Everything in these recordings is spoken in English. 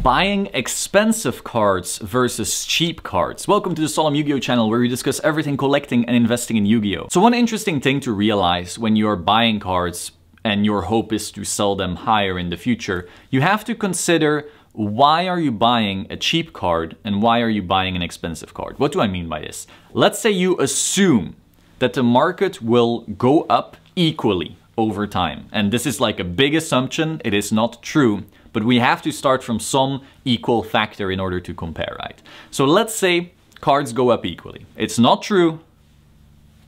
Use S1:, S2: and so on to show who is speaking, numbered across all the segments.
S1: Buying expensive cards versus cheap cards. Welcome to the Solemn Yu-Gi-Oh channel, where we discuss everything collecting and investing in Yu-Gi-Oh. So one interesting thing to realize when you're buying cards and your hope is to sell them higher in the future, you have to consider why are you buying a cheap card and why are you buying an expensive card? What do I mean by this? Let's say you assume that the market will go up equally over time. And this is like a big assumption. It is not true. But we have to start from some equal factor in order to compare, right? So let's say cards go up equally. It's not true,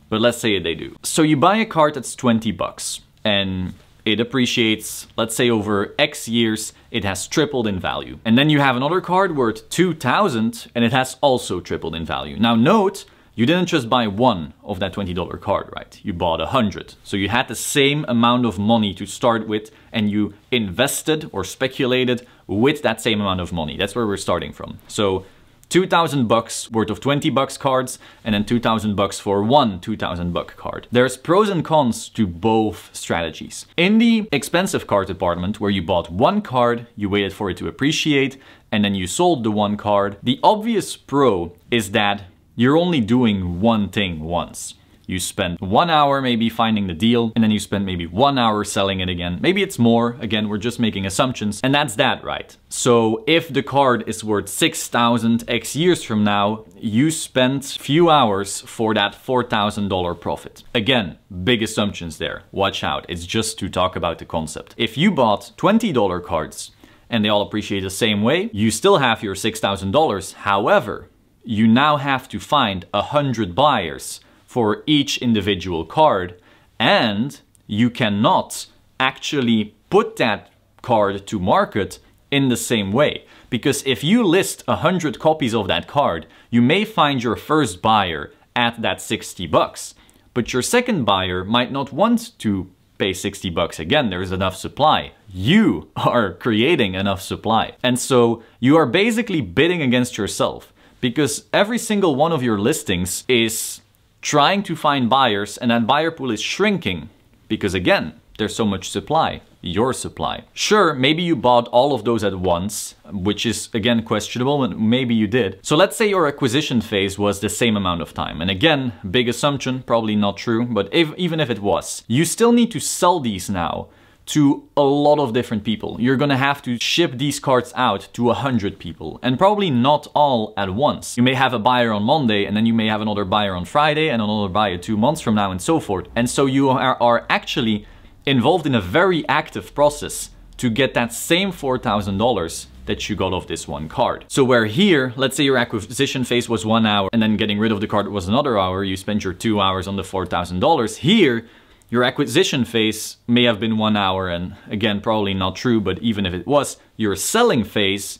S1: but let's say they do. So you buy a card that's 20 bucks and it appreciates, let's say over X years, it has tripled in value. And then you have another card worth 2,000 and it has also tripled in value. Now note, you didn't just buy one of that $20 card, right? You bought 100. So you had the same amount of money to start with and you invested or speculated with that same amount of money. That's where we're starting from. So 2,000 bucks worth of 20 bucks cards and then 2,000 bucks for one 2,000 buck card. There's pros and cons to both strategies. In the expensive card department, where you bought one card, you waited for it to appreciate, and then you sold the one card, the obvious pro is that you're only doing one thing once. You spend 1 hour maybe finding the deal, and then you spend maybe 1 hour selling it again. Maybe it's more, again, we're just making assumptions, and that's that, right? So if the card is worth 6,000 X years from now, you spent few hours for that $4,000 profit. Again, big assumptions there, watch out, it's just to talk about the concept. If you bought $20 cards, and they all appreciate the same way, you still have your $6,000, however, you now have to find 100 buyers for each individual card, and you cannot actually put that card to market in the same way. Because if you list 100 copies of that card, you may find your first buyer at that 60 bucks, but your second buyer might not want to pay 60 bucks again. There is enough supply. You are creating enough supply. And so you are basically bidding against yourself. Because every single one of your listings is trying to find buyers and that buyer pool is shrinking. Because again, there's so much supply, your supply. Sure, maybe you bought all of those at once, which is again questionable, and maybe you did. So let's say your acquisition phase was the same amount of time. And again, big assumption, probably not true, but even if it was, you still need to sell these now to a lot of different people. You're gonna have to ship these cards out to 100 people, and probably not all at once. You may have a buyer on Monday, and then you may have another buyer on Friday, and another buyer 2 months from now, and so forth. And so you are actually involved in a very active process to get that same $4,000 that you got off this one card. So where here, let's say your acquisition phase was 1 hour, and then getting rid of the card was another hour, you spent your 2 hours on the $4,000. Here, your acquisition phase may have been 1 hour, and again, probably not true, but even if it was, your selling phase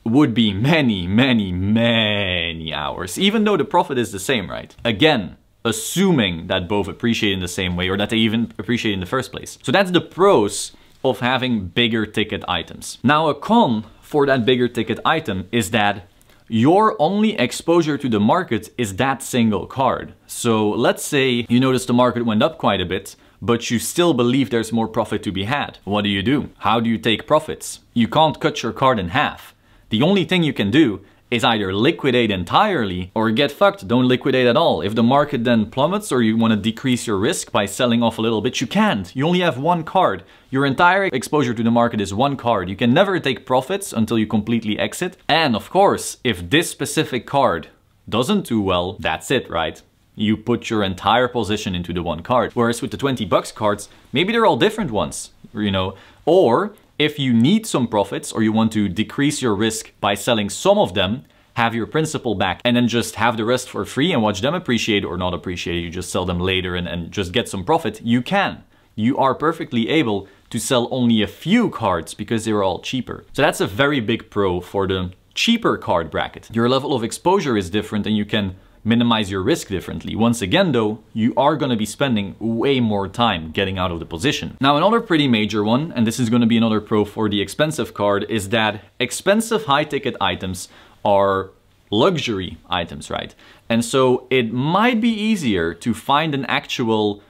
S1: would be many, many, many hours, even though the profit is the same, right? Again, assuming that both appreciate in the same way or that they even appreciate in the first place. So that's the pros of having bigger ticket items. Now, a con for that bigger ticket item is that your only exposure to the market is that single card. So let's say you notice the market went up quite a bit, but you still believe there's more profit to be had. What do? How do you take profits? You can't cut your card in half. The only thing you can do is either liquidate entirely or get fucked, don't liquidate at all. If the market then plummets or you want to decrease your risk by selling off a little bit, you can't. You only have one card. Your entire exposure to the market is one card. You can never take profits until you completely exit. And of course, if this specific card doesn't do well, that's it, right? You put your entire position into the one card. Whereas with the 20 bucks cards, maybe they're all different ones, you know, or if you need some profits or you want to decrease your risk by selling some of them, have your principal back and then just have the rest for free and watch them appreciate or not appreciate. You just sell them later and just get some profit. You can. You are perfectly able to sell only a few cards because they're all cheaper. So that's a very big pro for the cheaper card bracket. Your level of exposure is different and you can minimize your risk differently. Once again though, you are going to be spending way more time getting out of the position. Now another pretty major one, and this is going to be another pro for the expensive card, is that expensive high ticket items are luxury items, right? And so it might be easier to find an actual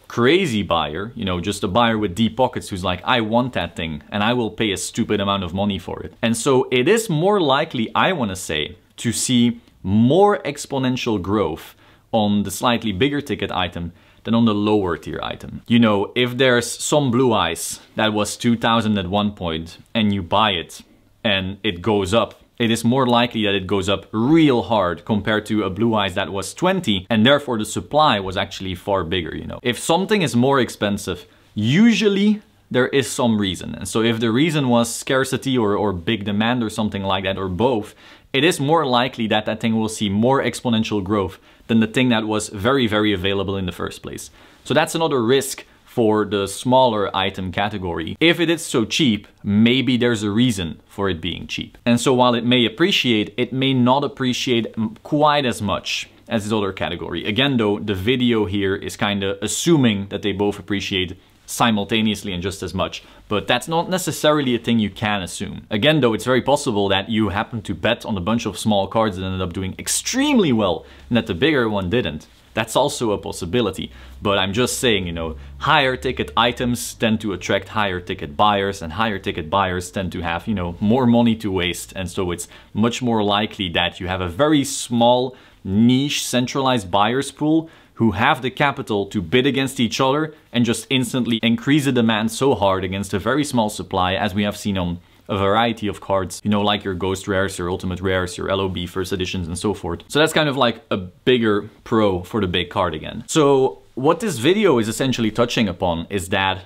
S1: crazy buyer, you know, just a buyer with deep pockets who's like, I want that thing and I will pay a stupid amount of money for it. And so it is more likely, I want to say, to see more exponential growth on the slightly bigger ticket item than on the lower tier item. You know, if there's some Blue Eyes that was 2,000 at one point and you buy it and it goes up, it is more likely that it goes up real hard compared to a Blue Eyes that was 20, and therefore the supply was actually far bigger, you know. If something is more expensive, usually there is some reason. And so if the reason was scarcity or big demand or something like that, or both, it is more likely that that thing will see more exponential growth than the thing that was very, very available in the first place. So that's another risk for the smaller item category. If it is so cheap, maybe there's a reason for it being cheap. And so while it may appreciate, it may not appreciate quite as much as this other category. Again though, the video here is kind of assuming that they both appreciate simultaneously and just as much, but that's not necessarily a thing you can assume. Again though, it's very possible that you happen to bet on a bunch of small cards that ended up doing extremely well and that the bigger one didn't. That's also a possibility, but I'm just saying, you know, higher ticket items tend to attract higher ticket buyers, and higher ticket buyers tend to have, you know, more money to waste, and so it's much more likely that you have a very small, niche, centralized buyers pool who have the capital to bid against each other and just instantly increase the demand so hard against a very small supply, as we have seen on a variety of cards, you know, like your Ghost Rares, your Ultimate Rares, your LOB First Editions and so forth. So that's kind of like a bigger pro for the big card again. So what this video is essentially touching upon is that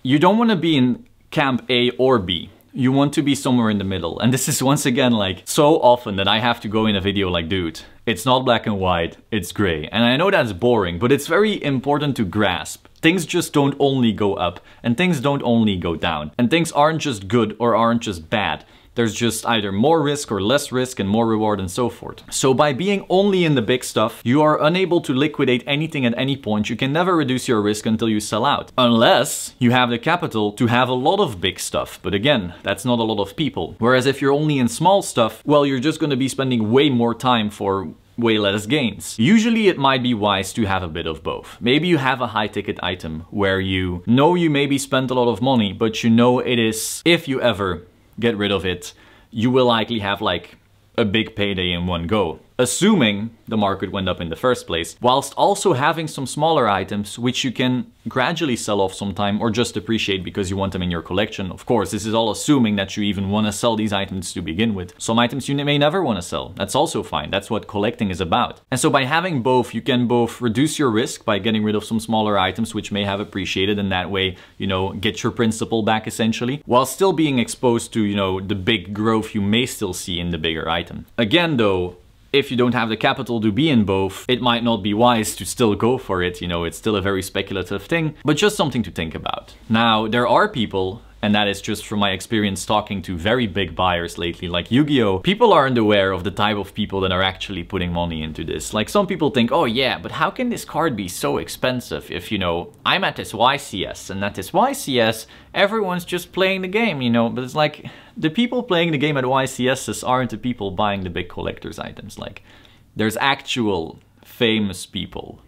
S1: you don't want to be in camp A or B. You want to be somewhere in the middle. And this is once again like so often that I have to go in a video like, dude, it's not black and white, it's gray. And I know that's boring, but it's very important to grasp. Things just don't only go up, and things don't only go down. And things aren't just good or aren't just bad. There's just either more risk or less risk and more reward and so forth. So by being only in the big stuff, you are unable to liquidate anything at any point. You can never reduce your risk until you sell out. Unless you have the capital to have a lot of big stuff. But again, that's not a lot of people. Whereas if you're only in small stuff, well, you're just going to be spending way more time for way less gains. Usually it might be wise to have a bit of both. Maybe you have a high ticket item where you know you maybe spent a lot of money, but you know it is, if you ever get rid of it, you will likely have like a big payday in one go, assuming the market went up in the first place, whilst also having some smaller items which you can gradually sell off sometime or just appreciate because you want them in your collection. Of course, this is all assuming that you even want to sell these items to begin with. Some items you may never want to sell. That's also fine. That's what collecting is about. And so by having both, you can both reduce your risk by getting rid of some smaller items which may have appreciated, and that way, you know, get your principal back essentially, while still being exposed to, you know, the big growth you may still see in the bigger item. Again though, if you don't have the capital to be in both, it might not be wise to still go for it. You know, it's still a very speculative thing, but just something to think about. Now, there are people, and that is just from my experience talking to very big buyers lately, like Yu-Gi-Oh! People aren't aware of the type of people that are actually putting money into this. Like, some people think, oh yeah, but how can this card be so expensive if, you know, I'm at this YCS, and at this YCS, everyone's just playing the game, you know? But it's like, the people playing the game at YCSs aren't the people buying the big collector's items. Like, there's actual famous people,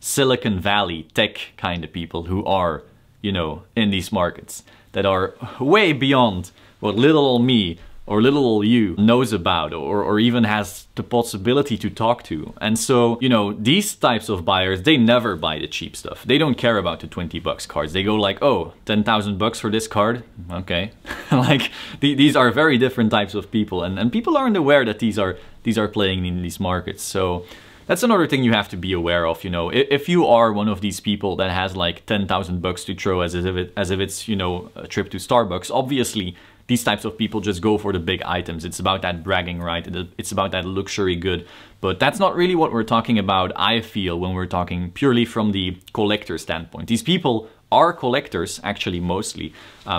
S1: Silicon Valley tech kind of people who are, you know, in these markets, that are way beyond what little old me or little old you knows about or even has the possibility to talk to. And so, you know, these types of buyers, they never buy the cheap stuff. They don't care about the 20 bucks cards. They go like, oh, 10,000 bucks for this card? Okay. Like, these are very different types of people, and people aren't aware that these are playing in these markets. So that's another thing you have to be aware of, you know. If you are one of these people that has like 10,000 bucks to throw as if it's, you know, a trip to Starbucks, obviously these types of people just go for the big items. It's about that bragging right, it's about that luxury good. But that's not really what we're talking about, I feel, when we're talking purely from the collector standpoint. These people are collectors, actually, mostly.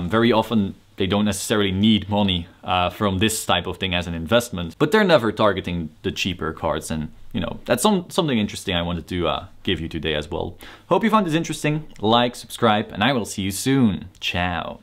S1: Very often they don't necessarily need money from this type of thing as an investment, but they're never targeting the cheaper cards. And, you know, that's something interesting I wanted to give you today as well. Hope you found this interesting. Like, subscribe, and I will see you soon. Ciao.